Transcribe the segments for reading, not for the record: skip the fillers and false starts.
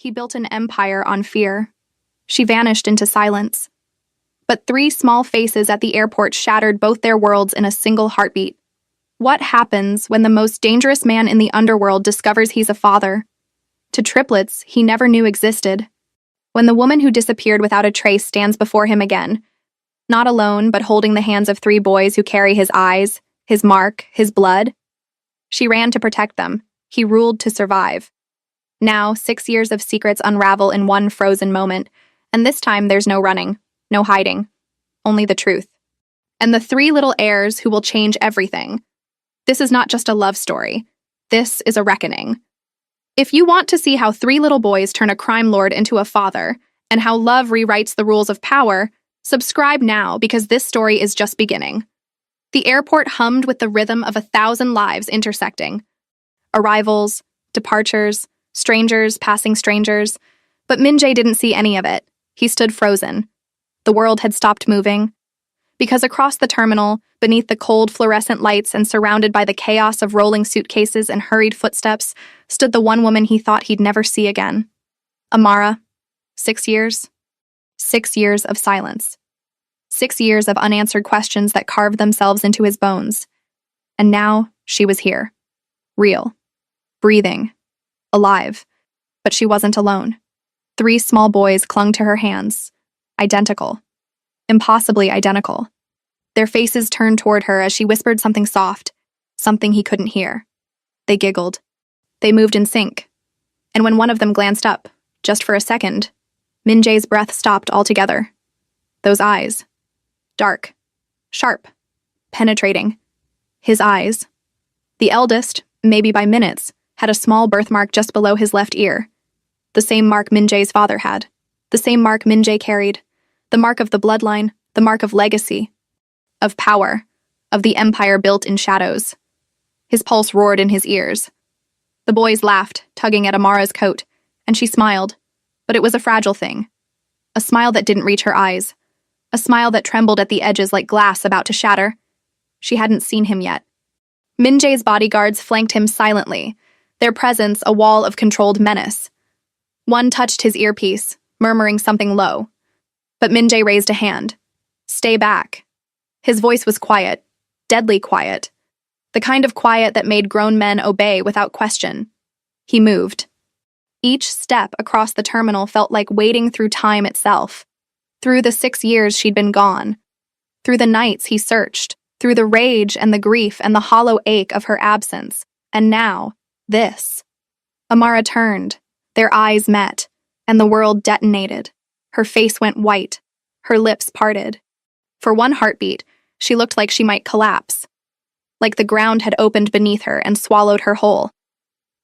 He built an empire on fear. She vanished into silence. But 3 small faces at the airport shattered both their worlds in a single heartbeat. What happens when the most dangerous man in the underworld discovers he's a father? To triplets he never knew existed. When the woman who disappeared without a trace stands before him again, not alone but holding the hands of 3 boys who carry his eyes, his mark, his blood, she ran to protect them. He ruled to survive. Now, 6 years of secrets unravel in one frozen moment, and this time there's no running, no hiding, only the truth. And the 3 little heirs who will change everything. This is not just a love story. This is a reckoning. If you want to see how 3 little boys turn a crime lord into a father, and how love rewrites the rules of power, subscribe now because this story is just beginning. The airport hummed with the rhythm of 1,000 lives intersecting. Arrivals, departures, strangers passing strangers. But Min-jae didn't see any of it. He stood frozen. The world had stopped moving. Because across the terminal, beneath the cold fluorescent lights and surrounded by the chaos of rolling suitcases and hurried footsteps, stood the one woman he thought he'd never see again. Amara. 6 years. 6 years of silence. 6 years of unanswered questions that carved themselves into his bones. And now she was here. Real. Breathing. Alive. But she wasn't alone. 3 small boys clung to her hands. Identical. Impossibly identical. Their faces turned toward her as she whispered something soft, something he couldn't hear. They giggled. They moved in sync. And when one of them glanced up, just for a second, Min-jae's breath stopped altogether. Those eyes. Dark. Sharp. Penetrating. His eyes. The eldest, maybe by minutes, had a small birthmark just below his left ear. The same mark Min-jae's father had. The same mark Min-jae carried. The mark of the bloodline, the mark of legacy, of power, of the empire built in shadows. His pulse roared in his ears. The boys laughed, tugging at Amara's coat, and she smiled, but it was a fragile thing. A smile that didn't reach her eyes. A smile that trembled at the edges like glass about to shatter. She hadn't seen him yet. Min-jae's bodyguards flanked him silently, their presence a wall of controlled menace. One touched his earpiece, murmuring something low. But Min-jae raised a hand. Stay back. His voice was quiet, deadly quiet. The kind of quiet that made grown men obey without question. He moved. Each step across the terminal felt like wading through time itself. Through the 6 years she'd been gone. Through the nights he searched. Through the rage and the grief and the hollow ache of her absence. And now, this. Amara turned. Their eyes met, and the world detonated. Her face went white, her lips parted. For one heartbeat, she looked like she might collapse. Like the ground had opened beneath her and swallowed her whole.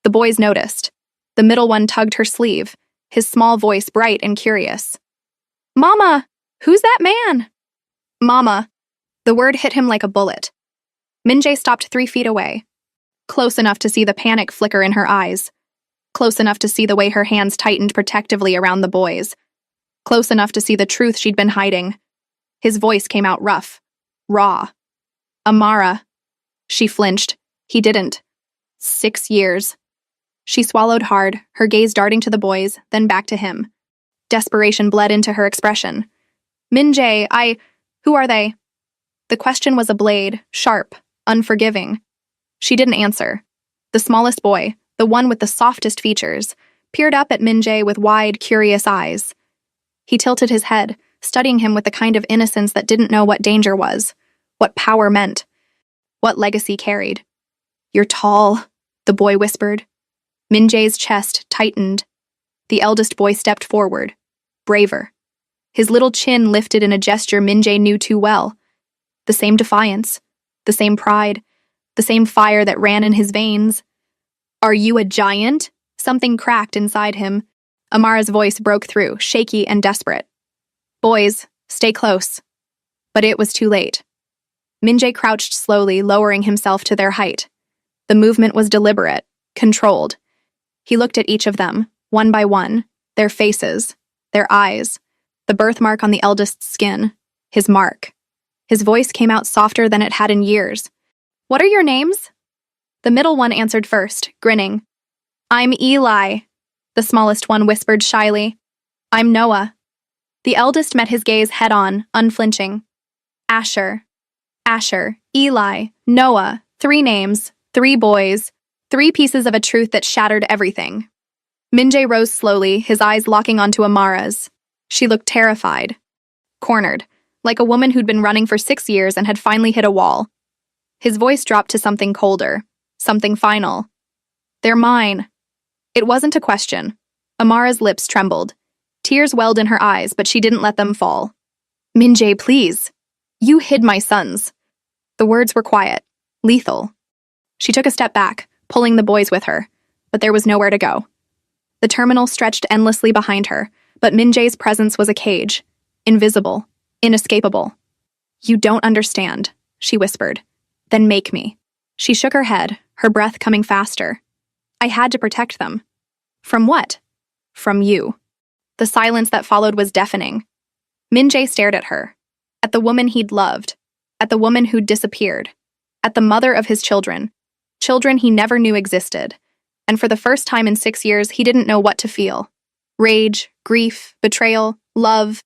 The boys noticed. The middle one tugged her sleeve, his small voice bright and curious. Mama! Who's that man? Mama. The word hit him like a bullet. Min-jae stopped 3 feet away. Close enough to see the panic flicker in her eyes. Close enough to see the way her hands tightened protectively around the boys. Close enough to see the truth she'd been hiding. His voice came out rough, raw. Amara. She flinched. He didn't. 6 years. She swallowed hard, her gaze darting to the boys, then back to him. Desperation bled into her expression. Min-jae, who are they? The question was a blade, sharp, unforgiving. She didn't answer. The smallest boy, the one with the softest features, peered up at Min-jae with wide, curious eyes. He tilted his head, studying him with the kind of innocence that didn't know what danger was, what power meant, what legacy carried. You're tall, the boy whispered. Min-jae's chest tightened. The eldest boy stepped forward, braver. His little chin lifted in a gesture Min-jae knew too well. The same defiance, the same pride, the same fire that ran in his veins. Are you a giant? Something cracked inside him. Amara's voice broke through, shaky and desperate. Boys, stay close. But it was too late. Min-jae crouched slowly, lowering himself to their height. The movement was deliberate, controlled. He looked at each of them, one by one, their faces, their eyes, the birthmark on the eldest's skin, his mark. His voice came out softer than it had in years. What are your names? The middle one answered first, grinning. I'm Eli. The smallest one whispered shyly. I'm Noah. The eldest met his gaze head-on, unflinching. Asher. Asher, Eli, Noah, 3 names, 3 boys, 3 pieces of a truth that shattered everything. Minjae rose slowly, his eyes locking onto Amara's. She looked terrified. Cornered, like a woman who'd been running for 6 years and had finally hit a wall. His voice dropped to something colder, something final. They're mine. It wasn't a question. Amara's lips trembled. Tears welled in her eyes, but she didn't let them fall. Minjae, please. You hid my sons. The words were quiet, lethal. She took a step back, pulling the boys with her, but there was nowhere to go. The terminal stretched endlessly behind her, but Minjae's presence was a cage, invisible, inescapable. You don't understand, she whispered. Then make me. She shook her head, her breath coming faster. I had to protect them. From what? From you. The silence that followed was deafening. Minjae stared at her, at the woman he'd loved, at the woman who'd disappeared, at the mother of his children, children he never knew existed. And for the first time in 6 years, he didn't know what to feel. Rage, grief, betrayal, love,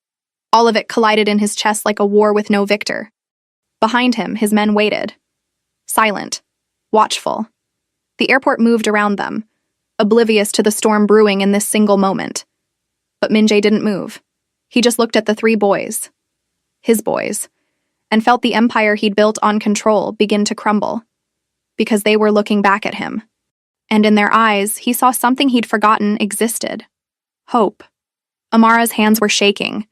all of it collided in his chest like a war with no victor. Behind him, his men waited. Silent, watchful. The airport moved around them, oblivious to the storm brewing in this single moment. But Minjae didn't move. He just looked at the 3 boys, his boys, and felt the empire he'd built on control begin to crumble. Because they were looking back at him. And in their eyes, he saw something he'd forgotten existed. Hope. Amara's hands were shaking.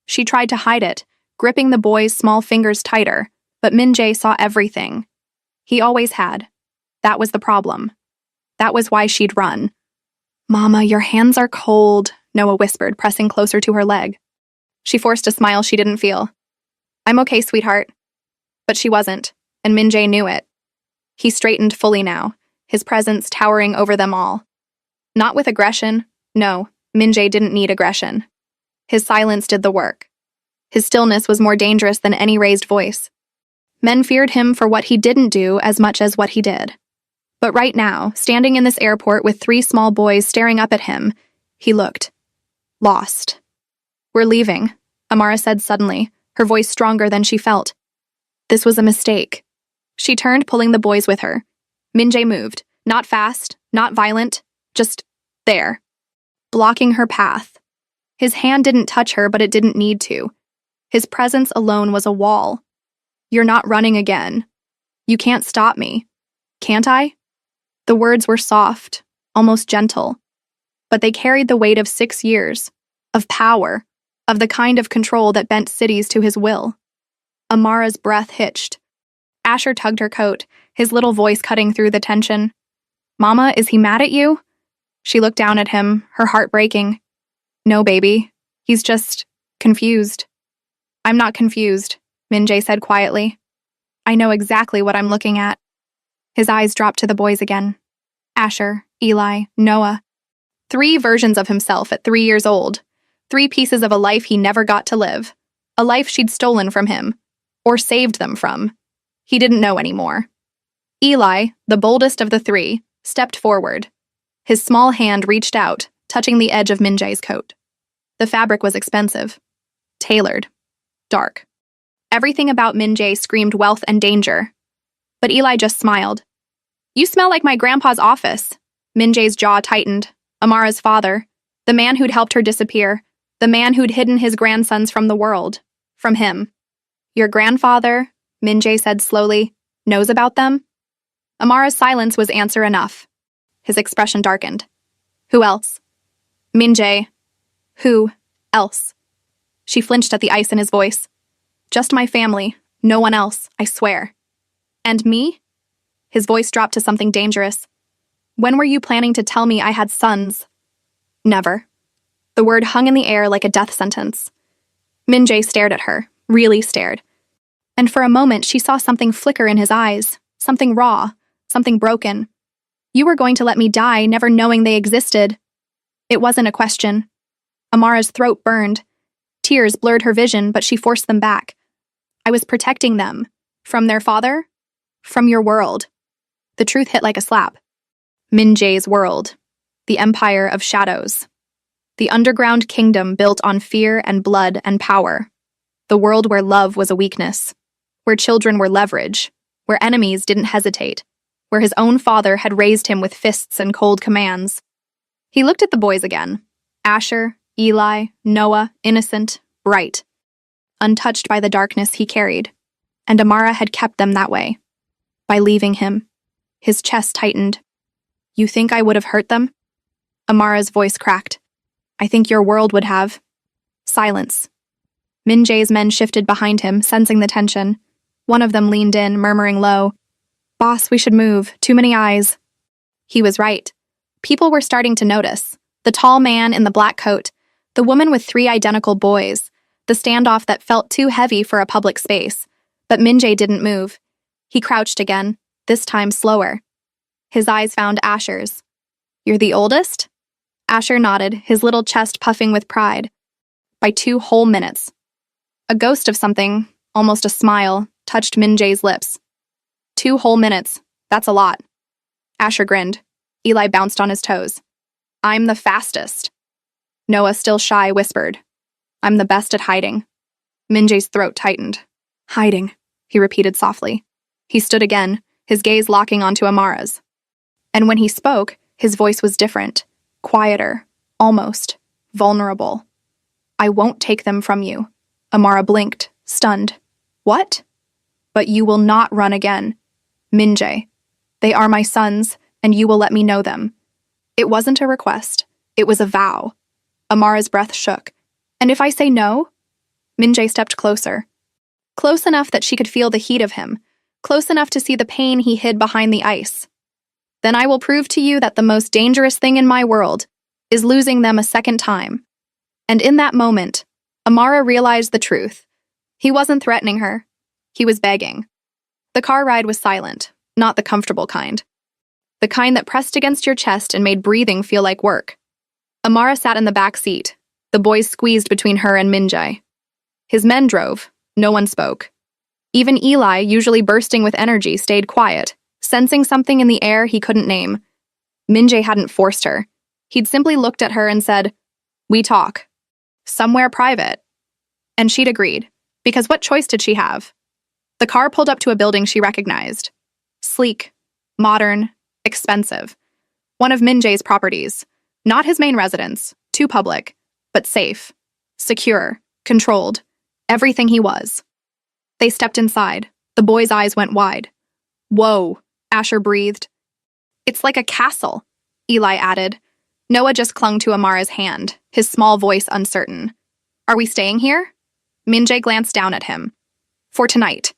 She tried to hide it, gripping the boy's small fingers tighter, but Minjae saw everything. He always had. That was the problem. That was why she'd run. Mama, your hands are cold, Noah whispered, pressing closer to her leg. She forced a smile she didn't feel. I'm okay, sweetheart. But she wasn't, and Minjae knew it. He straightened fully now, his presence towering over them all. Not with aggression. No, Minjae didn't need aggression. His silence did the work. His stillness was more dangerous than any raised voice. Men feared him for what he didn't do as much as what he did. But right now, standing in this airport with 3 small boys staring up at him, he looked lost. We're leaving, Amara said suddenly, her voice stronger than she felt. This was a mistake. She turned, pulling the boys with her. Minjae moved, not fast, not violent, just there, blocking her path. His hand didn't touch her, but it didn't need to. His presence alone was a wall. You're not running again. You can't stop me. Can't I? The words were soft, almost gentle, but they carried the weight of 6 years, of power, of the kind of control that bent cities to his will. Amara's breath hitched. Asher tugged her coat, his little voice cutting through the tension. Mama, is he mad at you? She looked down at him, her heart breaking. No, baby. He's just confused. I'm not confused, Minjae said quietly. I know exactly what I'm looking at. His eyes dropped to the boys again. Asher, Eli, Noah. 3 versions of himself at 3 years old. 3 pieces of a life he never got to live. A life she'd stolen from him. Or saved them from. He didn't know anymore. Eli, the boldest of the 3, stepped forward. His small hand reached out, touching the edge of Minjae's coat. The fabric was expensive. Tailored. Dark. Everything about Minjae screamed wealth and danger. But Eli just smiled. You smell like my grandpa's office. Minjae's jaw tightened. Amara's father. The man who'd helped her disappear. The man who'd hidden his grandsons from the world. From him. Your grandfather, Minjae said slowly, knows about them? Amara's silence was answer enough. His expression darkened. Who else? Minjae. Who else? She flinched at the ice in his voice. Just my family, no one else, I swear. And me? His voice dropped to something dangerous. When were you planning to tell me I had sons? Never. The word hung in the air like a death sentence. Minjae stared at her, really stared. And for a moment she saw something flicker in his eyes, something raw, something broken. You were going to let me die, never knowing they existed. It wasn't a question. Amara's throat burned. Tears blurred her vision, but she forced them back. I was protecting them. From their father? From your world. The truth hit like a slap. Minjae's world. The Empire of Shadows. The underground kingdom built on fear and blood and power. The world where love was a weakness. Where children were leverage. Where enemies didn't hesitate. Where his own father had raised him with fists and cold commands. He looked at the boys again. Asher, Eli, Noah, innocent, bright. Untouched by the darkness he carried. And Amara had kept them that way. By leaving him. His chest tightened. You think I would have hurt them? Amara's voice cracked. I think your world would have. Silence. Min Jae's men shifted behind him, sensing the tension. One of them leaned in, murmuring low, Boss, we should move. Too many eyes. He was right. People were starting to notice. The tall man in the black coat, the woman with 3 identical boys, the standoff that felt too heavy for a public space. But Min Jae didn't move. He crouched again, this time slower. His eyes found Asher's. You're the oldest? Asher nodded, his little chest puffing with pride. By 2 whole minutes. A ghost of something, almost a smile, touched Min Jae's lips. 2 whole minutes. That's a lot. Asher grinned. Eli bounced on his toes. I'm the fastest. Noah, still shy, whispered. I'm the best at hiding. Min Jae's throat tightened. Hiding, he repeated softly. He stood again, his gaze locking onto Amara's. And when he spoke, his voice was different, quieter, almost vulnerable. I won't take them from you. Amara blinked, stunned. What? But you will not run again. Min Jae. They are my sons, and you will let me know them. It wasn't a request. It was a vow. Amara's breath shook. And if I say no? Min Jae stepped closer. Close enough that she could feel the heat of him. Close enough to see the pain he hid behind the ice. Then I will prove to you that the most dangerous thing in my world is losing them a second time. And in that moment, Amara realized the truth. He wasn't threatening her. He was begging. The car ride was silent, not the comfortable kind. The kind that pressed against your chest and made breathing feel like work. Amara sat in the back seat, the boys squeezed between her and Min Jae. His men drove. No one spoke. Even Eli, usually bursting with energy, stayed quiet, sensing something in the air he couldn't name. Min Jae hadn't forced her. He'd simply looked at her and said, We talk. Somewhere private. And she'd agreed, because what choice did she have? The car pulled up to a building she recognized. Sleek, modern, expensive. One of Min Jae's properties. Not his main residence, too public, but safe, secure, controlled. Everything he was. They stepped inside. The boy's eyes went wide. Whoa, Asher breathed. It's like a castle, Eli added. Noah just clung to Amara's hand, his small voice uncertain. Are we staying here? Min Jae glanced down at him. For tonight.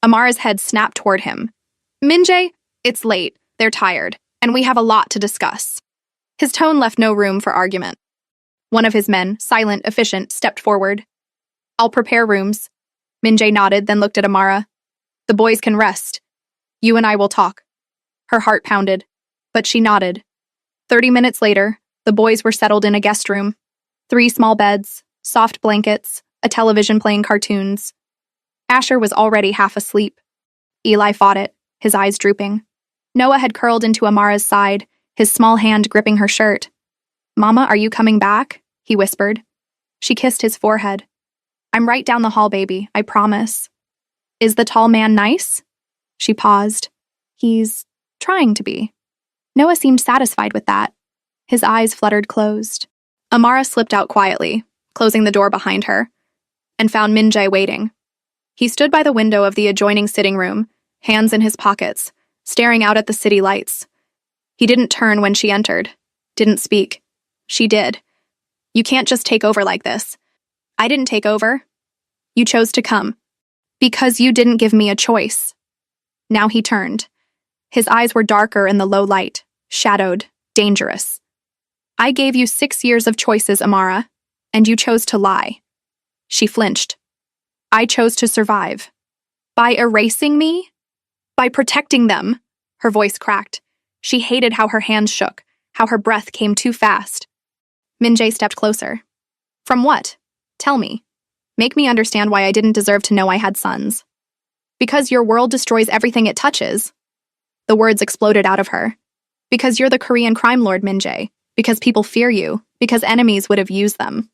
Amara's head snapped toward him. Min Jae, it's late, they're tired, and we have a lot to discuss. His tone left no room for argument. One of his men, silent, efficient, stepped forward. I'll prepare rooms. Min Jae nodded, then looked at Amara. The boys can rest. You and I will talk. Her heart pounded, but she nodded. 30 minutes later, the boys were settled in a guest room. 3 small beds, soft blankets, a television playing cartoons. Asher was already half asleep. Eli fought it, his eyes drooping. Noah had curled into Amara's side, his small hand gripping her shirt. Mama, are you coming back? He whispered. She kissed his forehead. I'm right down the hall, baby, I promise. Is the tall man nice? She paused. He's trying to be. Noah seemed satisfied with that. His eyes fluttered closed. Amara slipped out quietly, closing the door behind her, and found Min Jae waiting. He stood by the window of the adjoining sitting room, hands in his pockets, staring out at the city lights. He didn't turn when she entered, didn't speak. She did. You can't just take over like this. I didn't take over. You chose to come. Because you didn't give me a choice. Now he turned. His eyes were darker in the low light, shadowed, dangerous. I gave you 6 years of choices, Amara, and you chose to lie. She flinched. I chose to survive. By erasing me? By protecting them? Her voice cracked. She hated how her hands shook, how her breath came too fast. Min Jae stepped closer. From what? Tell me. Make me understand why I didn't deserve to know I had sons. Because your world destroys everything it touches. The words exploded out of her. Because you're the Korean crime lord, Min-jae. Because people fear you. Because enemies would have used them.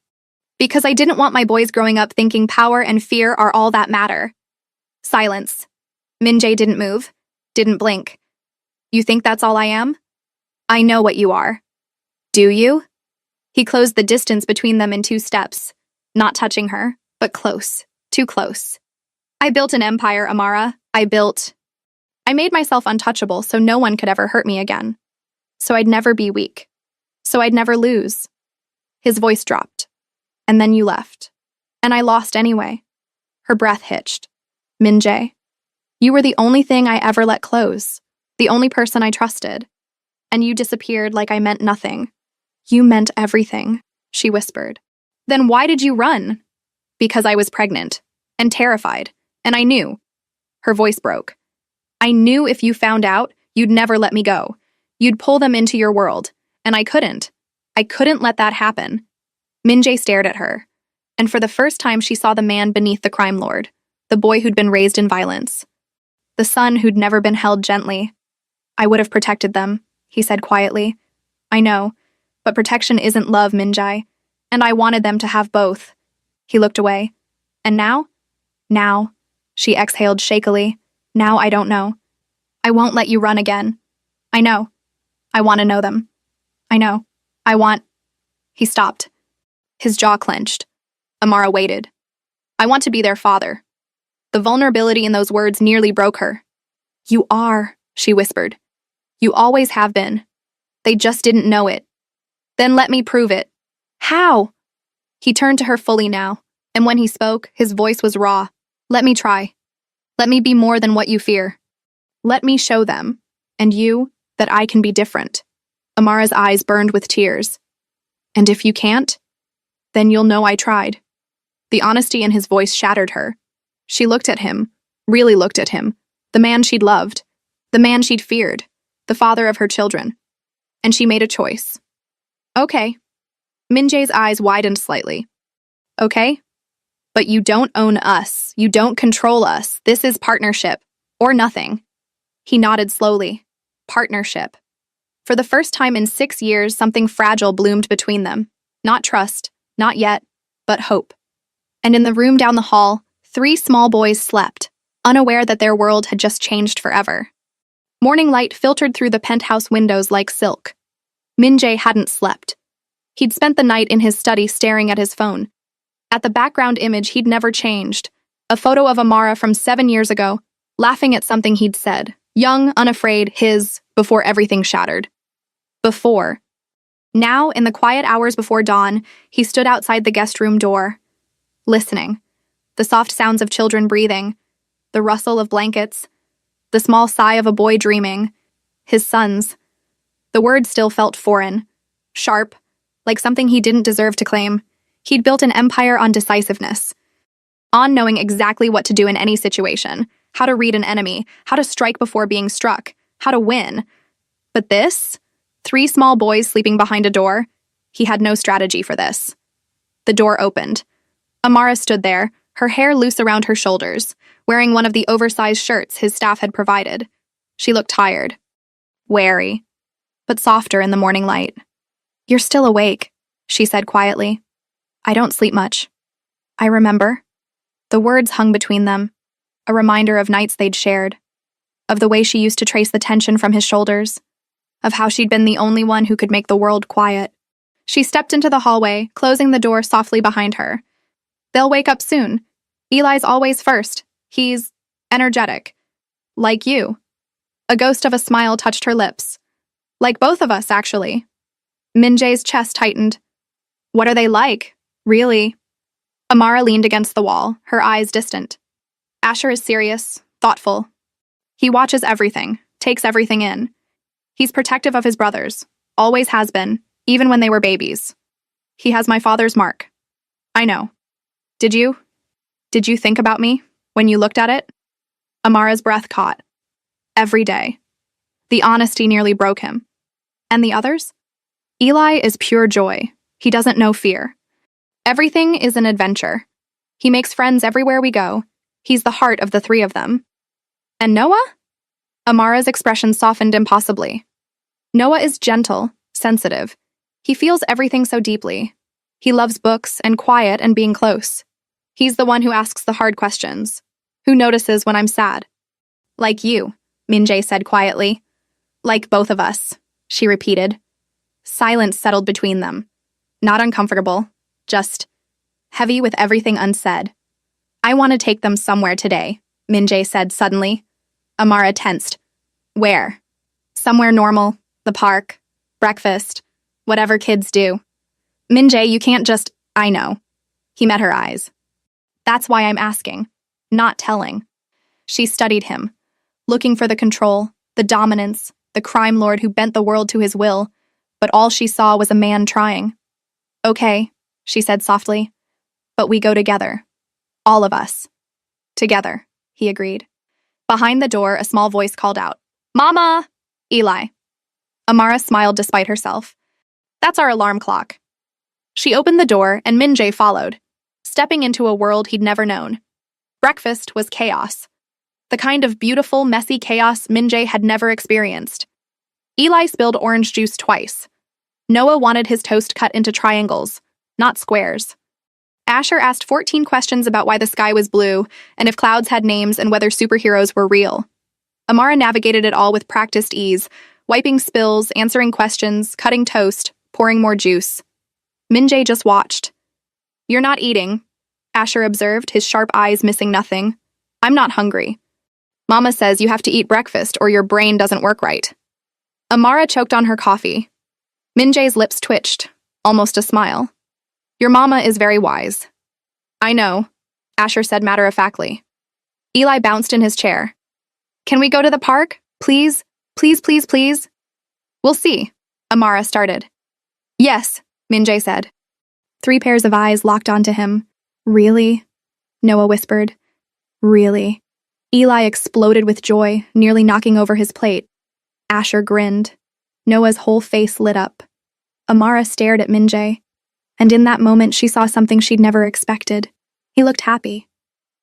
Because I didn't want my boys growing up thinking power and fear are all that matter. Silence. Min-jae didn't move. Didn't blink. You think that's all I am? I know what you are. Do you? He closed the distance between them in 2 steps, not touching her, but close, too close. I built an empire, Amara. I made myself untouchable so no one could ever hurt me again. So I'd never be weak. So I'd never lose. His voice dropped. And then you left. And I lost anyway. Her breath hitched. Min-jae, you were the only thing I ever let close, the only person I trusted. And you disappeared like I meant nothing. You meant everything, she whispered. Then why did you run? Because I was pregnant and terrified, and I knew. Her voice broke. I knew if you found out, you'd never let me go. You'd pull them into your world, and I couldn't. I couldn't let that happen. Min-jae stared at her, and for the first time she saw the man beneath the crime lord, the boy who'd been raised in violence, the son who'd never been held gently. I would have protected them, he said quietly. I know, but protection isn't love, Min-jae, and I wanted them to have both. He looked away. And now? Now, she exhaled shakily. Now I don't know. I won't let you run again. I know. I want to know them. I know. I want... He stopped. His jaw clenched. Amara waited. I want to be their father. The vulnerability in those words nearly broke her. You are, she whispered. You always have been. They just didn't know it. Then let me prove it. How? He turned to her fully now, and when he spoke, his voice was raw. Let me try. Let me be more than what you fear. Let me show them, and you, that I can be different. Amara's eyes burned with tears. And if you can't, then you'll know I tried. The honesty in his voice shattered her. She looked at him, really looked at him, the man she'd loved, the man she'd feared, the father of her children. And she made a choice. Okay. Min-jae's eyes widened slightly. Okay? But you don't own us. You don't control us. This is partnership. Or nothing. He nodded slowly. Partnership. For the first time in 6 years, something fragile bloomed between them. Not trust, not yet, but hope. And in the room down the hall, 3 small boys slept, unaware that their world had just changed forever. Morning light filtered through the penthouse windows like silk. Min-jae hadn't slept. He'd spent the night in his study staring at his phone. At the background image he'd never changed, a photo of Amara from 7 years ago, laughing at something he'd said, young, unafraid, before everything shattered. Before. Now, in the quiet hours before dawn, he stood outside the guest room door, listening. The soft sounds of children breathing, the rustle of blankets, the small sigh of a boy dreaming, his sons. The words still felt foreign, sharp, like something he didn't deserve to claim. He'd built an empire on decisiveness, on knowing exactly what to do in any situation, how to read an enemy, how to strike before being struck, how to win. But this? 3 small boys sleeping behind a door? He had no strategy for this. The door opened. Amara stood there, her hair loose around her shoulders, wearing one of the oversized shirts his staff had provided. She looked tired, wary, but softer in the morning light. You're still awake, she said quietly. I don't sleep much. I remember. The words hung between them, a reminder of nights they'd shared, of the way she used to trace the tension from his shoulders, of how she'd been the only one who could make the world quiet. She stepped into the hallway, closing the door softly behind her. They'll wake up soon. Eli's always first. He's energetic. Like you. A ghost of a smile touched her lips. Like both of us, actually. Min-jae's chest tightened. What are they like? Really? Amara leaned against the wall, her eyes distant. Asher is serious, thoughtful. He watches everything, takes everything in. He's protective of his brothers, always has been, even when they were babies. He has my father's mark. I know. Did you? Did you think about me when you looked at it? Amara's breath caught. Every day. The honesty nearly broke him. And the others? Eli is pure joy. He doesn't know fear. Everything is an adventure. He makes friends everywhere we go. He's the heart of the 3 of them. And Noah? Amara's expression softened impossibly. Noah is gentle, sensitive. He feels everything so deeply. He loves books and quiet and being close. He's the one who asks the hard questions, who notices when I'm sad. Like you, Min-jae said quietly. Like both of us, she repeated. Silence settled between them. Not uncomfortable, just heavy with everything unsaid. I want to take them somewhere today, Min-jae said suddenly. Amara tensed. Where? Somewhere normal, the park, breakfast, whatever kids do. Min-jae, you can't just, I know. He met her eyes. That's why I'm asking, not telling. She studied him, looking for the control, the dominance, the crime lord who bent the world to his will, but all she saw was a man trying. Okay, she said softly, but we go together. All of us. Together, he agreed. Behind the door, a small voice called out, Mama! Eli. Amara smiled despite herself. That's our alarm clock. She opened the door and Min-jae followed, stepping into a world he'd never known. Breakfast was chaos. The kind of beautiful, messy chaos Min-jae had never experienced. Eli spilled orange juice twice. Noah wanted his toast cut into triangles, not squares. Asher asked 14 questions about why the sky was blue and if clouds had names and whether superheroes were real. Amara navigated it all with practiced ease, wiping spills, answering questions, cutting toast, pouring more juice. Min-jae just watched. You're not eating, Asher observed, his sharp eyes missing nothing. I'm not hungry. Mama says you have to eat breakfast or your brain doesn't work right. Amara choked on her coffee. Min-jae's lips twitched, almost a smile. Your mama is very wise. I know, Asher said matter-of-factly. Eli bounced in his chair. Can we go to the park? Please? Please, please, please? We'll see, Amara started. Yes, Min-jae said. 3 pairs of eyes locked onto him. Really? Noah whispered. Really? Eli exploded with joy, nearly knocking over his plate. Asher grinned. Noah's whole face lit up. Amara stared at Min-jae, and in that moment she saw something she'd never expected. He looked happy.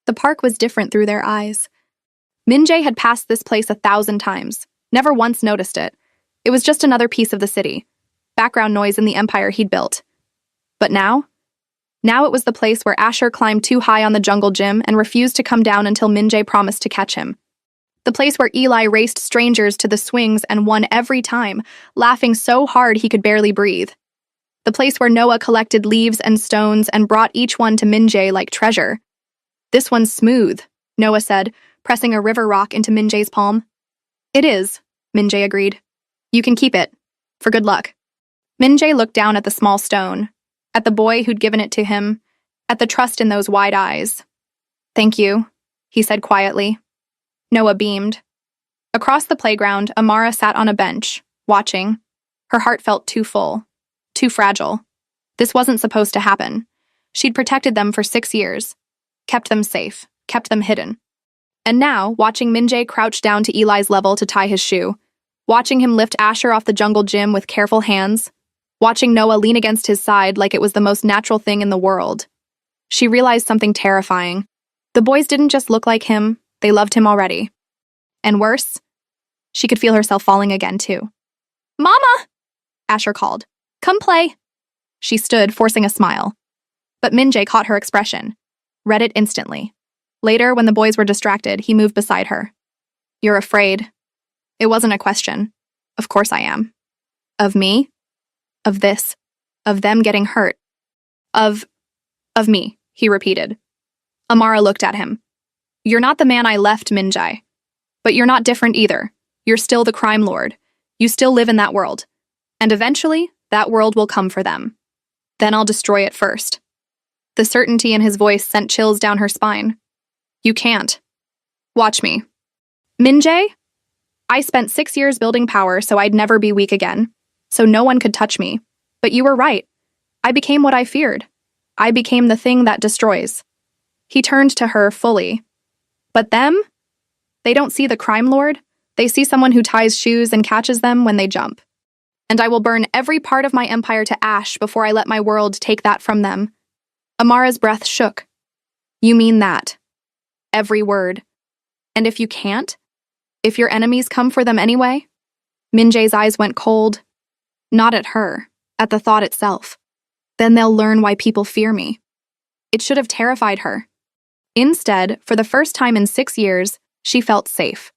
The park was different through their eyes. Min-jae had passed this place 1,000 times, never once noticed it. It was just another piece of the city, background noise in the empire he'd built. But now? Now it was the place where Asher climbed too high on the jungle gym and refused to come down until Min-jae promised to catch him. The place where Eli raced strangers to the swings and won every time, laughing so hard he could barely breathe. The place where Noah collected leaves and stones and brought each one to Min-jae like treasure. This one's smooth, Noah said, pressing a river rock into Min-jae's palm. It is, Min-jae agreed. You can keep it. For good luck. Min-jae looked down at the small stone, at the boy who'd given it to him, at the trust in those wide eyes. Thank you, he said quietly. Noah beamed. Across the playground, Amara sat on a bench, watching. Her heart felt too full, too fragile. This wasn't supposed to happen. She'd protected them for 6 years, kept them safe, kept them hidden. And now, watching Min-jae crouch down to Eli's level to tie his shoe, watching him lift Asher off the jungle gym with careful hands, watching Noah lean against his side like it was the most natural thing in the world, she realized something terrifying. The boys didn't just look like him, they loved him already. And worse, she could feel herself falling again, too. Mama! Asher called. Come play. She stood, forcing a smile. But Min-jae caught her expression, read it instantly. Later, when the boys were distracted, he moved beside her. You're afraid. It wasn't a question. Of course I am. Of me? Of this? Of them getting hurt? Of me, he repeated. Amara looked at him. You're not the man I left, Min-jae. But you're not different either. You're still the crime lord. You still live in that world. And eventually, that world will come for them. Then I'll destroy it first. The certainty in his voice sent chills down her spine. You can't. Watch me. Min-jae? I spent 6 years building power so I'd never be weak again, so no one could touch me. But you were right. I became what I feared. I became the thing that destroys. He turned to her fully. But them? They don't see the crime lord. They see someone who ties shoes and catches them when they jump. And I will burn every part of my empire to ash before I let my world take that from them. Amara's breath shook. You mean that? Every word. And if you can't? If your enemies come for them anyway? Min-jae's eyes went cold. Not at her, at the thought itself. Then they'll learn why people fear me. It should have terrified her. Instead, for the first time in 6 years, she felt safe.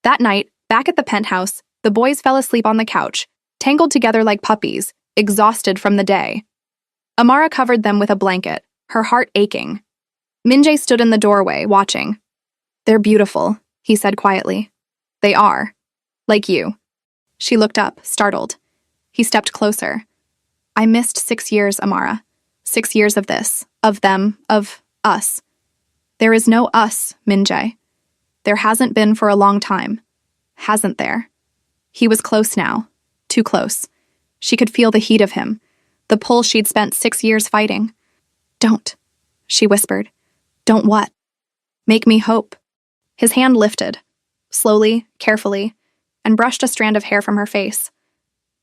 That night, back at the penthouse, the boys fell asleep on the couch, tangled together like puppies, exhausted from the day. Amara covered them with a blanket, her heart aching. Min-jae stood in the doorway, watching. "They're beautiful," he said quietly. "They are. Like you." She looked up, startled. He stepped closer. "I missed 6 years, Amara. 6 years of this, of them, of us. There is no us, Min-jae. There hasn't been for a long time. Hasn't there?" He was close now. Too close. She could feel the heat of him, the pull she'd spent 6 years fighting. "Don't," she whispered. "Don't what?" "Make me hope." His hand lifted, slowly, carefully, and brushed a strand of hair from her face.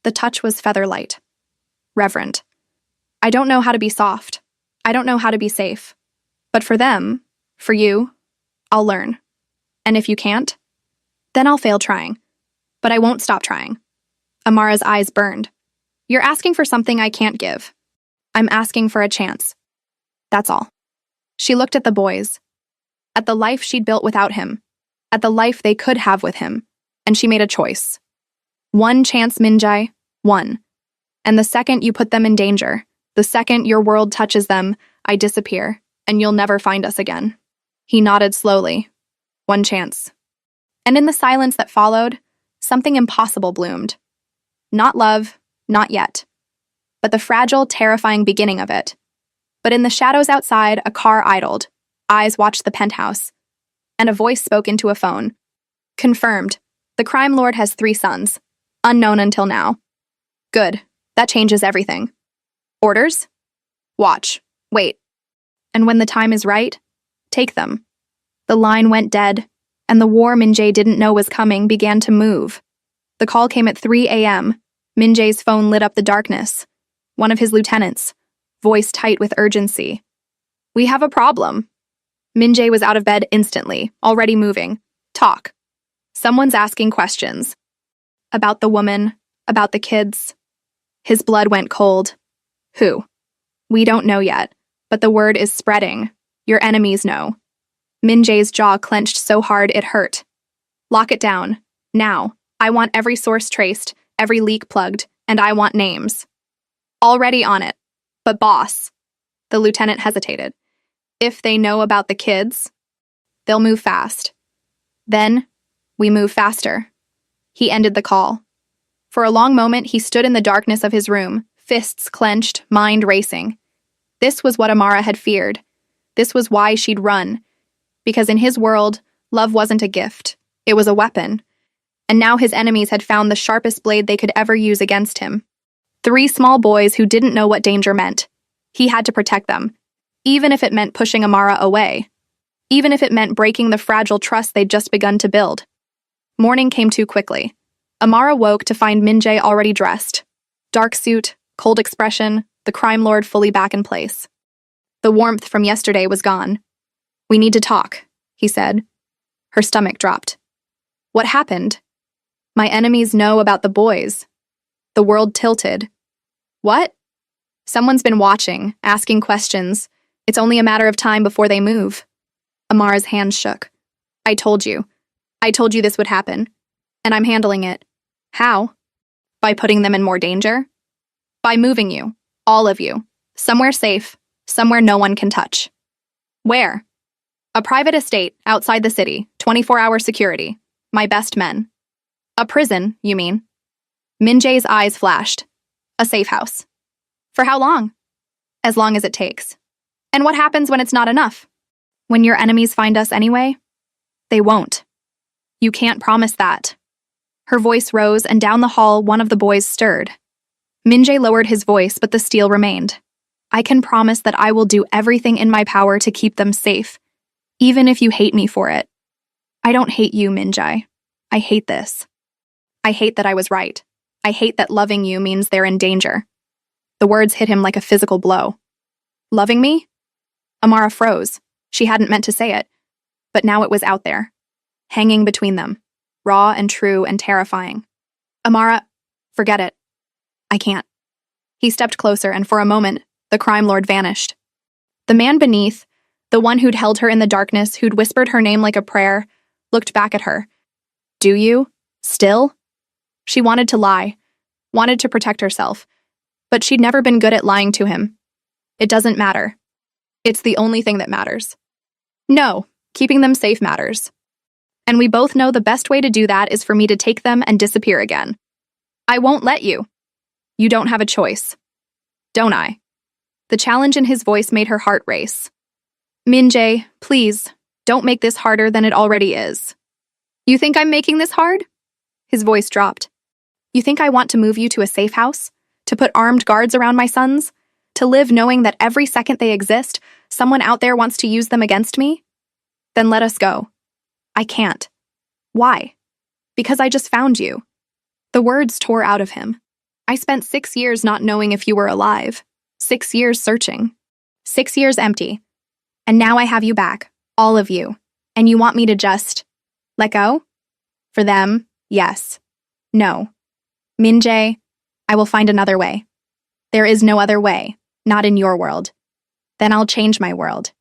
The touch was feather-light. Reverent. "I don't know how to be soft. I don't know how to be safe. But for them, for you, I'll learn. And if you can't, then I'll fail trying. But I won't stop trying." Amara's eyes burned. "You're asking for something I can't give. I'm asking for a chance. That's all." She looked at the boys, at the life she'd built without him, at the life they could have with him, and she made a choice. One chance, Min-jae, one. And the second you put them in danger, the second your world touches them, I disappear, and you'll never find us again. He nodded slowly. One chance. And in the silence that followed, something impossible bloomed. Not love, not yet. But the fragile, terrifying beginning of it. But in the shadows outside, a car idled. Eyes watched the penthouse. And a voice spoke into a phone. "Confirmed. The crime lord has 3 sons. Unknown until now." "Good. That changes everything." "Orders?" "Watch. Wait. And when the time is right, take them." The line went dead, and the war Min-jae didn't know was coming began to move. The call came at 3 a.m. Min-jae's phone lit up the darkness. One of his lieutenants, voice tight with urgency. "We have a problem." Min-jae was out of bed instantly, already moving. "Talk." "Someone's asking questions." "About the woman, about the kids." His blood went cold. "Who?" "We don't know yet, but the word is spreading. Your enemies know." Min-jae's jaw clenched so hard it hurt. "Lock it down. Now. I want every source traced, every leak plugged, and I want names." "Already on it. But boss." The lieutenant hesitated. "If they know about the kids, they'll move fast. Then, we move faster." He ended the call. For a long moment, he stood in the darkness of his room, fists clenched, mind racing. This was what Amara had feared. This was why she'd run. Because in his world, love wasn't a gift. It was a weapon. And now his enemies had found the sharpest blade they could ever use against him. 3 small boys who didn't know what danger meant. He had to protect them, even if it meant pushing Amara away. Even if it meant breaking the fragile trust they'd just begun to build. Morning came too quickly. Amara woke to find Min-jae already dressed. Dark suit, cold expression, the crime lord fully back in place. The warmth from yesterday was gone. "We need to talk," he said. Her stomach dropped. "What happened?" "My enemies know about the boys." The world tilted. "What?" "Someone's been watching, asking questions. It's only a matter of time before they move." Amara's hands shook. I told you this would happen. And I'm handling it." "How?" "By putting them in more danger. By moving you, all of you, somewhere safe, somewhere no one can touch." "Where?" "A private estate, outside the city, 24-hour security. My best men." "A prison, you mean?" Min-jae's eyes flashed. "A safe house." "For how long?" "As long as it takes." "And what happens when it's not enough?" "When your enemies find us anyway?" "They won't." "You can't promise that." Her voice rose, and down the hall one of the boys stirred. Min-jae lowered his voice, but the steel remained. "I can promise that I will do everything in my power to keep them safe, even if you hate me for it." "I don't hate you, Min-jae. I hate this. I hate that I was right. I hate that loving you means they're in danger." The words hit him like a physical blow. "Loving me?" Amara froze. She hadn't meant to say it, but now it was out there, hanging between them, raw and true and terrifying. Amara, forget it. I can't. He stepped closer, and for a moment, the crime lord vanished. The man beneath, the one who'd held her in the darkness, who'd whispered her name like a prayer, looked back at her. Do you? Still? She wanted to lie, wanted to protect herself, but she'd never been good at lying to him. It doesn't matter. It's the only thing that matters. No, keeping them safe matters. And we both know the best way to do that is for me to take them and disappear again. I won't let you. You don't have a choice. Don't I? The challenge in his voice made her heart race. Min-jae, please, don't make this harder than it already is. You think I'm making this hard? His voice dropped. You think I want to move you to a safe house? To put armed guards around my sons? To live knowing that every second they exist, someone out there wants to use them against me? Then let us go. I can't. Why? Because I just found you. The words tore out of him. I spent 6 years not knowing if you were alive. 6 years searching. 6 years empty. And now I have you back, all of you. And you want me to just let go? For them, yes. No. Min-jae, I will find another way. There is no other way, not in your world. Then I'll change my world.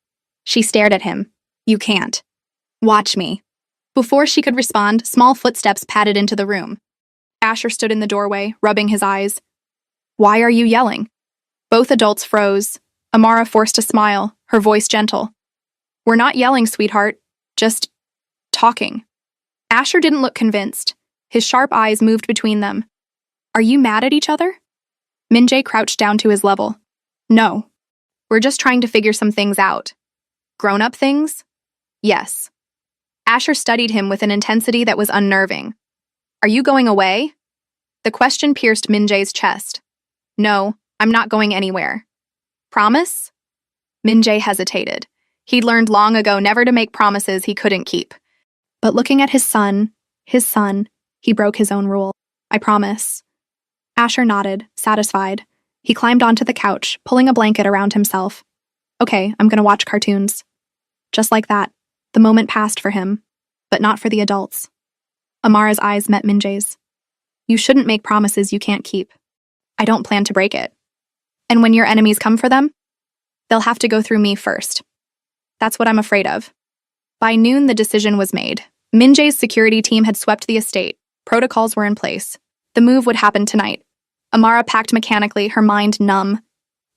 She stared at him. You can't. Watch me. Before she could respond, small footsteps padded into the room. Asher stood in the doorway, rubbing his eyes. Why are you yelling? Both adults froze. Amara forced a smile, her voice gentle. We're not yelling, sweetheart. Just talking. Asher didn't look convinced. His sharp eyes moved between them. Are you mad at each other? Min-jae crouched down to his level. No. We're just trying to figure some things out. Grown-up things? Yes. Asher studied him with an intensity that was unnerving. Are you going away? The question pierced Min-jae's chest. No, I'm not going anywhere. Promise? Min-jae hesitated. He'd learned long ago never to make promises he couldn't keep. But looking at his son, he broke his own rule. I promise. Asher nodded, satisfied. He climbed onto the couch, pulling a blanket around himself. Okay, I'm gonna watch cartoons. Just like that, the moment passed for him, but not for the adults. Amara's eyes met Min-jae's. You shouldn't make promises you can't keep. I don't plan to break it. And when your enemies come for them, they'll have to go through me first. That's what I'm afraid of. By noon, the decision was made. Min-jae's security team had swept the estate. Protocols were in place. The move would happen tonight. Amara packed mechanically, her mind numb.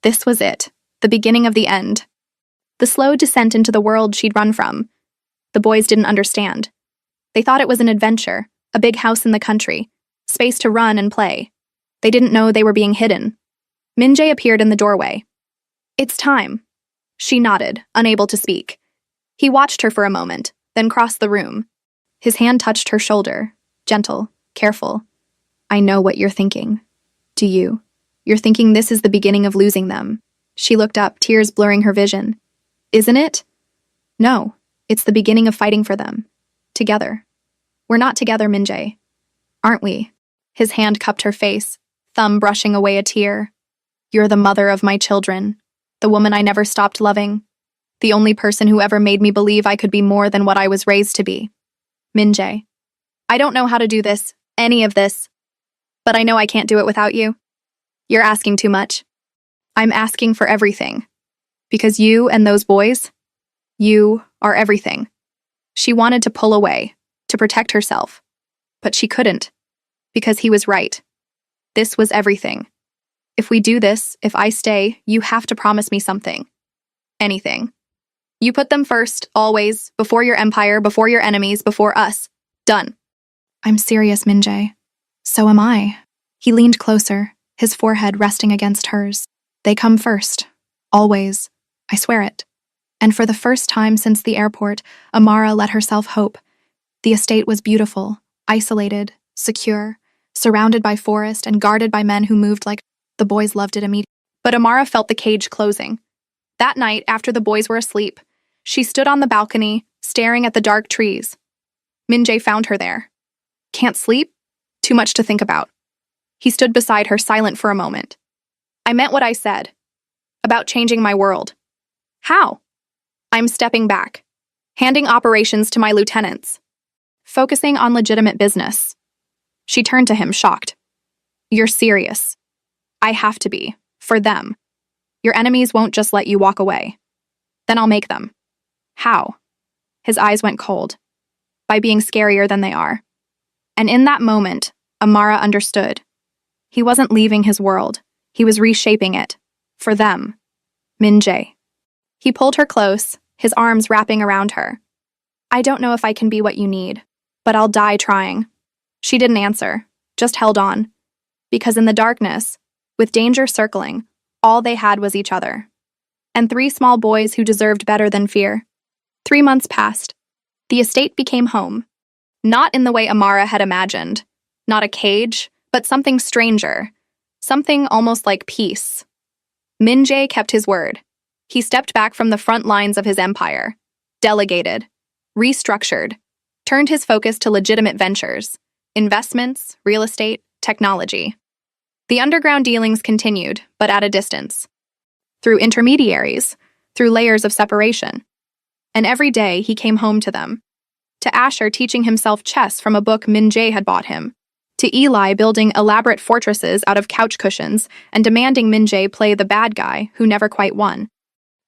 This was it, the beginning of the end. The slow descent into the world she'd run from. The boys didn't understand. They thought it was an adventure, a big house in the country, space to run and play. They didn't know they were being hidden. Min-jae appeared in the doorway. It's time. She nodded, unable to speak. He watched her for a moment, then crossed the room. His hand touched her shoulder, gentle, careful. I know what you're thinking. Do you? You're thinking this is the beginning of losing them. She looked up, tears blurring her vision. Isn't it? No, it's the beginning of fighting for them. Together. We're not together, Min-jae. Aren't we? His hand cupped her face, thumb brushing away a tear. You're the mother of my children, the woman I never stopped loving, the only person who ever made me believe I could be more than what I was raised to be. Min-jae. I don't know how to do this, any of this, but I know I can't do it without you. You're asking too much. I'm asking for everything. Because you and those boys, you are everything. She wanted to pull away, to protect herself, but she couldn't, because he was right. This was everything. If we do this, if I stay, you have to promise me something. Anything. You put them first, always, before your empire, before your enemies, before us. Done. I'm serious, Min-jae. So am I. He leaned closer, his forehead resting against hers. They come first. Always. I swear it. And for the first time since the airport, Amara let herself hope. The estate was beautiful, isolated, secure, surrounded by forest and guarded by men who moved like the boys loved it immediately. But Amara felt the cage closing. That night, after the boys were asleep, she stood on the balcony, staring at the dark trees. Min-jae found her there. Can't sleep? Too much to think about. He stood beside her, silent for a moment. I meant what I said. About changing my world. How? I'm stepping back. Handing operations to my lieutenants. Focusing on legitimate business. She turned to him, shocked. You're serious. I have to be. For them. Your enemies won't just let you walk away. Then I'll make them. How? His eyes went cold. By being scarier than they are. And in that moment, Amara understood. He wasn't leaving his world. He was reshaping it. For them. Min-jae. He pulled her close, his arms wrapping around her. I don't know if I can be what you need, but I'll die trying. She didn't answer, just held on. Because in the darkness, with danger circling, all they had was each other. And 3 small boys who deserved better than fear. 3 months passed. The estate became home. Not in the way Amara had imagined. Not a cage, but something stranger. Something almost like peace. Min-jae kept his word. He stepped back from the front lines of his empire. Delegated. Restructured. Turned his focus to legitimate ventures. Investments, real estate, technology. The underground dealings continued, but at a distance. Through intermediaries, through layers of separation. And every day he came home to them. To Asher teaching himself chess from a book Min-jae had bought him. To Eli building elaborate fortresses out of couch cushions and demanding Min-jae play the bad guy who never quite won.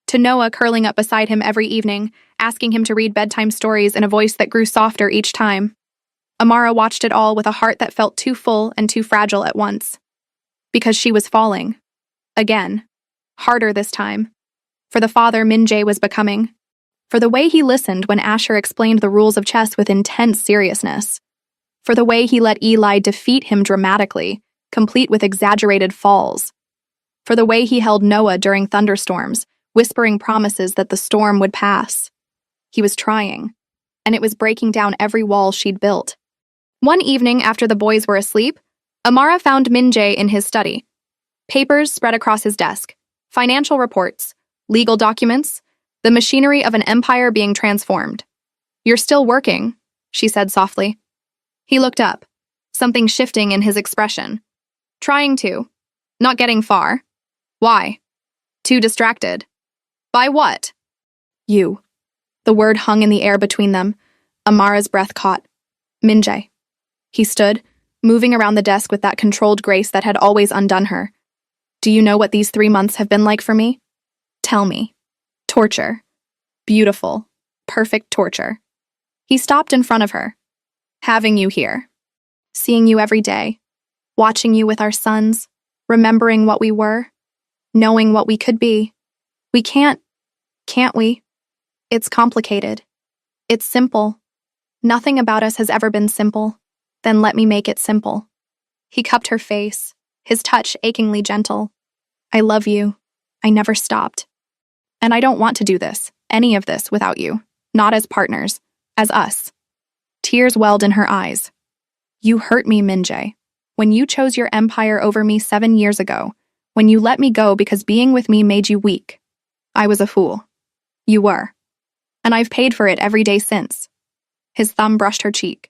To Noah curling up beside him every evening, asking him to read bedtime stories in a voice that grew softer each time. Amara watched it all with a heart that felt too full and too fragile at once. Because she was falling. Again. Harder this time. For the father Min-jae was becoming. For the way he listened when Asher explained the rules of chess with intense seriousness. For the way he let Eli defeat him dramatically, complete with exaggerated falls. For the way he held Noah during thunderstorms, whispering promises that the storm would pass. He was trying, and it was breaking down every wall she'd built. One evening after the boys were asleep, Amara found Min-jae in his study. Papers spread across his desk, financial reports, legal documents, the machinery of an empire being transformed. You're still working, she said softly. He looked up, something shifting in his expression. Trying to. Not getting far. Why? Too distracted. By what? You. The word hung in the air between them. Amara's breath caught. Min-jae. He stood, moving around the desk with that controlled grace that had always undone her. Do you know what these 3 months have been like for me? Tell me. Torture. Beautiful. Perfect torture. He stopped in front of her. Having you here. Seeing you every day. Watching you with our sons. Remembering what we were. Knowing what we could be. We can't we? It's complicated. It's simple. Nothing about us has ever been simple. Then let me make it simple. He cupped her face, his touch achingly gentle. I love you. I never stopped. And I don't want to do this, any of this, without you. Not as partners, as us. Tears welled in her eyes. You hurt me, Min-jae. When you chose your empire over me 7 years ago, when you let me go because being with me made you weak. I was a fool. You were. And I've paid for it every day since. His thumb brushed her cheek.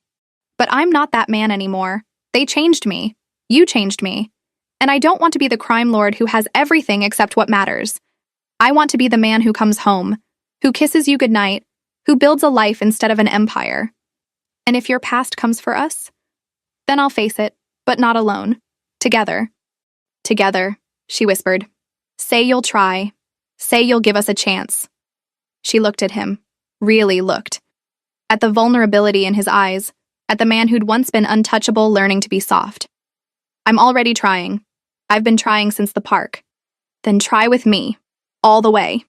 But I'm not that man anymore. They changed me. You changed me. And I don't want to be the crime lord who has everything except what matters. I want to be the man who comes home, who kisses you goodnight, who builds a life instead of an empire. And if your past comes for us, then I'll face it, but not alone. Together. Together, she whispered. Say you'll try. Say you'll give us a chance. She looked at him, really looked. At the vulnerability in his eyes, at the man who'd once been untouchable learning to be soft. I'm already trying. I've been trying since the park. Then try with me. All the way.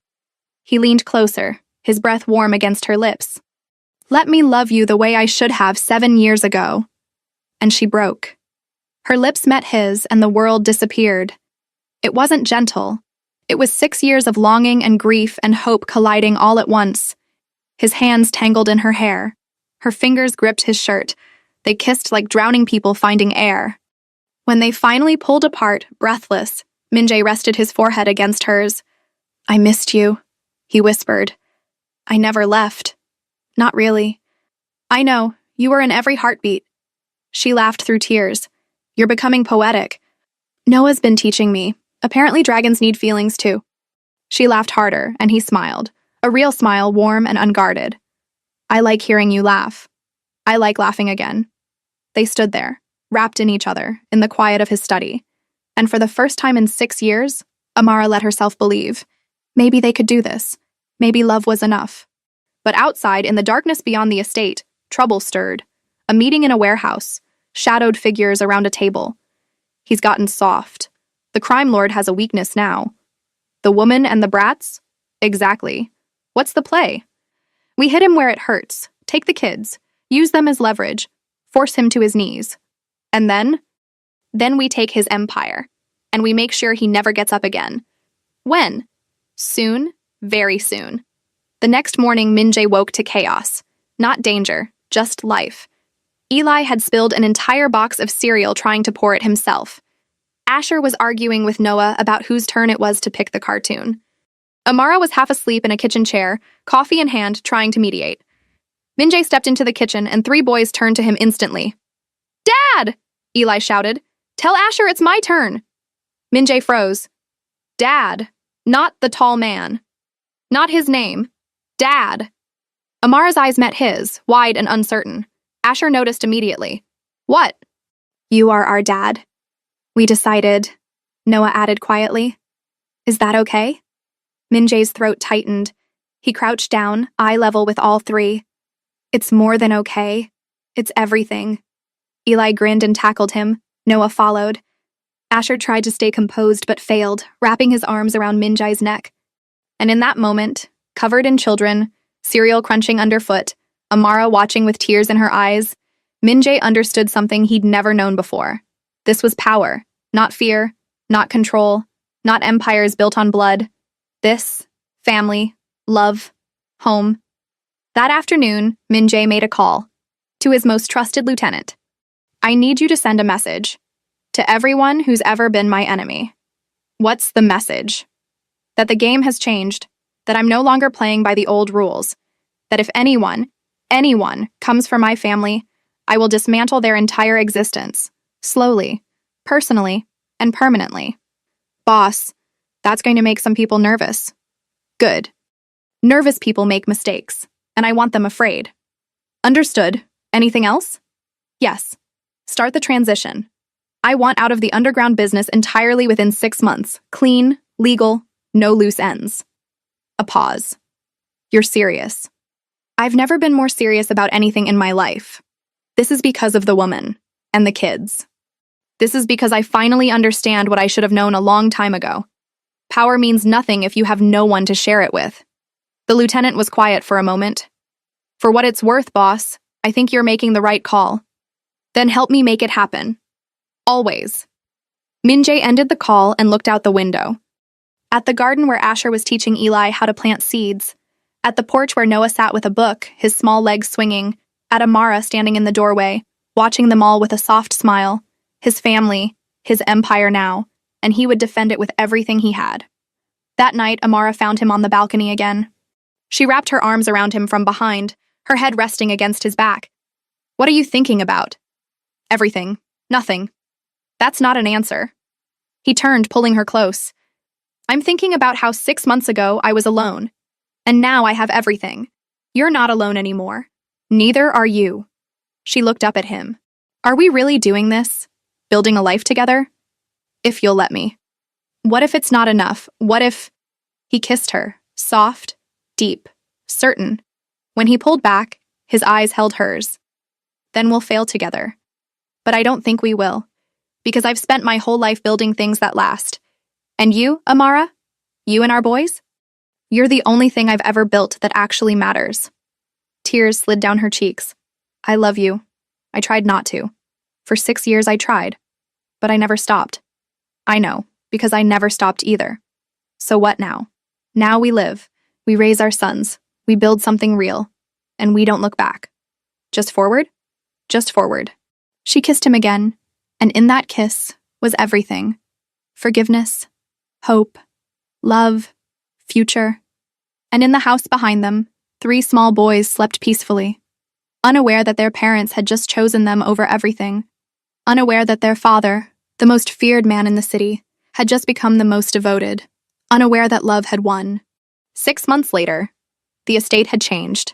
He leaned closer, his breath warm against her lips. Let me love you the way I should have 7 years ago. And she broke. Her lips met his and the world disappeared. It wasn't gentle. It was 6 years of longing and grief and hope colliding all at once. His hands tangled in her hair. Her fingers gripped his shirt. They kissed like drowning people finding air. When they finally pulled apart, breathless, Min-jae rested his forehead against hers. I missed you, he whispered. I never left. Not really. I know, you were in every heartbeat. She laughed through tears. You're becoming poetic. Noah's been teaching me. Apparently dragons need feelings too. She laughed harder, and he smiled. A real smile, warm and unguarded. I like hearing you laugh. I like laughing again. They stood there, wrapped in each other, in the quiet of his study. And for the first time in 6 years, Amara let herself believe. Maybe they could do this. Maybe love was enough. But outside, in the darkness beyond the estate, trouble stirred. A meeting in a warehouse, shadowed figures around a table. He's gotten soft. The crime lord has a weakness now. The woman and the brats? Exactly. What's the play? We hit him where it hurts, take the kids, use them as leverage, force him to his knees. And then we take his empire, and we make sure he never gets up again. When? Soon, very soon. The next morning, Min-jae woke to chaos. Not danger, just life. Eli had spilled an entire box of cereal trying to pour it himself. Asher was arguing with Noah about whose turn it was to pick the cartoon. Amara was half asleep in a kitchen chair, coffee in hand, trying to mediate. Min-jae stepped into the kitchen, and 3 boys turned to him instantly. "Dad!" Eli shouted. "Tell Asher it's my turn." Min-jae froze. Dad, not the tall man. Not his name. Dad. Amara's eyes met his, wide and uncertain. Asher noticed immediately. "What?" "You are our dad. We decided," Noah added quietly. "Is that okay?" Min-jae's throat tightened. He crouched down, eye level with all 3. "It's more than okay. It's everything." Eli grinned and tackled him. Noah followed. Asher tried to stay composed but failed, wrapping his arms around Min-jae's neck. And in that moment, covered in children, cereal crunching underfoot, Amara watching with tears in her eyes, Min-jae understood something he'd never known before. This was power, not fear, not control, not empires built on blood. This, family, love, home. That afternoon, Min-jae made a call to his most trusted lieutenant. "I need you to send a message to everyone who's ever been my enemy." What's the message? That the game has changed, that I'm no longer playing by the old rules, that if anyone comes for my family, I will dismantle their entire existence, slowly, personally, and permanently. Boss, that's going to make some people nervous. Good. Nervous people make mistakes, and I want them afraid. Understood. Anything else? Yes. Start the transition. I want out of the underground business entirely within 6 months. Clean, legal, no loose ends. A pause. You're serious. I've never been more serious about anything in my life. This is because of the woman and the kids. This is because I finally understand what I should have known a long time ago. Power means nothing if you have no one to share it with. The lieutenant was quiet for a moment. For what it's worth, boss, I think you're making the right call. Then help me make it happen. Always. Min-jae ended the call and looked out the window. At the garden where Asher was teaching Eli how to plant seeds. At the porch where Noah sat with a book, his small legs swinging. At Amara standing in the doorway, watching them all with a soft smile. His family, his empire now, and he would defend it with everything he had. That night, Amara found him on the balcony again. She wrapped her arms around him from behind, her head resting against his back. "What are you thinking about?" "Everything. Nothing." "That's not an answer." He turned, pulling her close. "I'm thinking about how 6 months ago I was alone, and now I have everything. You're not alone anymore. Neither are you." She looked up at him. "Are we really doing this? Building a life together? If you'll let me. What if it's not enough? What if—" He kissed her, soft, deep, certain. When he pulled back, his eyes held hers. "Then we'll fail together. But I don't think we will, because I've spent my whole life building things that last. And you, Amara? You and our boys? You're the only thing I've ever built that actually matters." Tears slid down her cheeks. "I love you. I tried not to. For 6 years I tried. But I never stopped. I know, because I never stopped either. So what now? Now we live. We raise our sons. We build something real. And we don't look back. Just forward? Just forward." She kissed him again, and in that kiss was everything. Forgiveness, hope, love, future. And in the house behind them, 3 small boys slept peacefully, unaware that their parents had just chosen them over everything, unaware that their father, the most feared man in the city, had just become the most devoted, unaware that love had won. 6 months later, the estate had changed.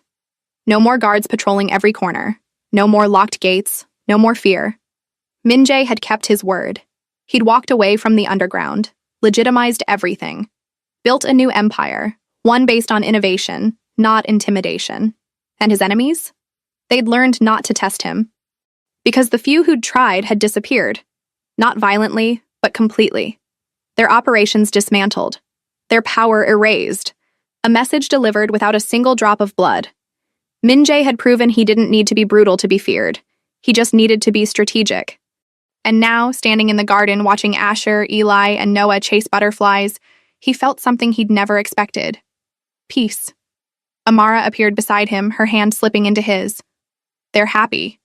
No more guards patrolling every corner, no more locked gates, no more fear. Min-jae had kept his word. He'd walked away from the underground, legitimized everything, built a new empire, one based on innovation, not intimidation. And his enemies? They'd learned not to test him. Because the few who'd tried had disappeared. Not violently, but completely. Their operations dismantled. Their power erased. A message delivered without a single drop of blood. Min-jae had proven he didn't need to be brutal to be feared. He just needed to be strategic. And now, standing in the garden watching Asher, Eli, and Noah chase butterflies, he felt something he'd never expected. Peace. Amara appeared beside him, her hand slipping into his. They're happy.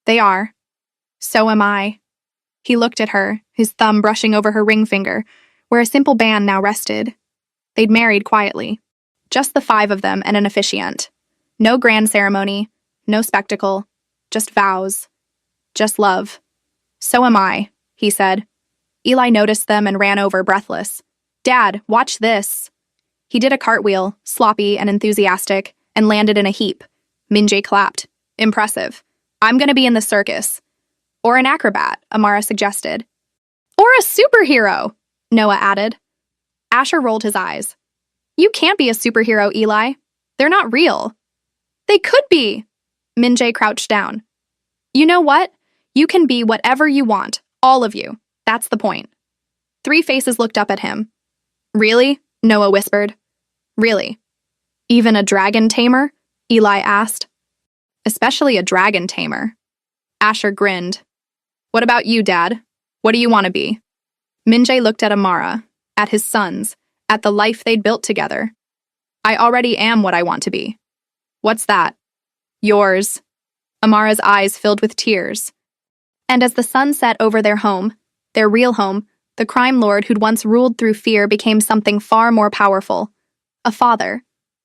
They are. So am I. He looked at her, his thumb brushing over her ring finger, where a simple band now rested. They'd married quietly. Just the 5 of them and an officiant. No grand ceremony, no spectacle, just vows. Just love. So am I, he said. Eli noticed them and ran over, breathless. Dad, watch this. He did a cartwheel, sloppy and enthusiastic, and landed in a heap. Min-jae clapped. Impressive. I'm gonna be in the circus. Or an acrobat, Amara suggested. Or a superhero, Noah added. Asher rolled his eyes. You can't be a superhero, Eli. They're not real. They could be. Min-jae crouched down. You know what? You can be whatever you want, all of you. That's the point. 3 faces looked up at him. Really? Noah whispered. Really? Even a dragon tamer? Eli asked. Especially a dragon tamer. Asher grinned. What about you, Dad? What do you want to be? Min-jae looked at Amara, at his sons, at the life they'd built together. I already am what I want to be. What's that? Yours. Amara's eyes filled with tears. And as the sun set over their home, their real home, the crime lord who'd once ruled through fear became something far more powerful. A father.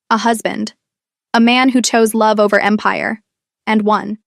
A husband. A man who chose love over empire. And won.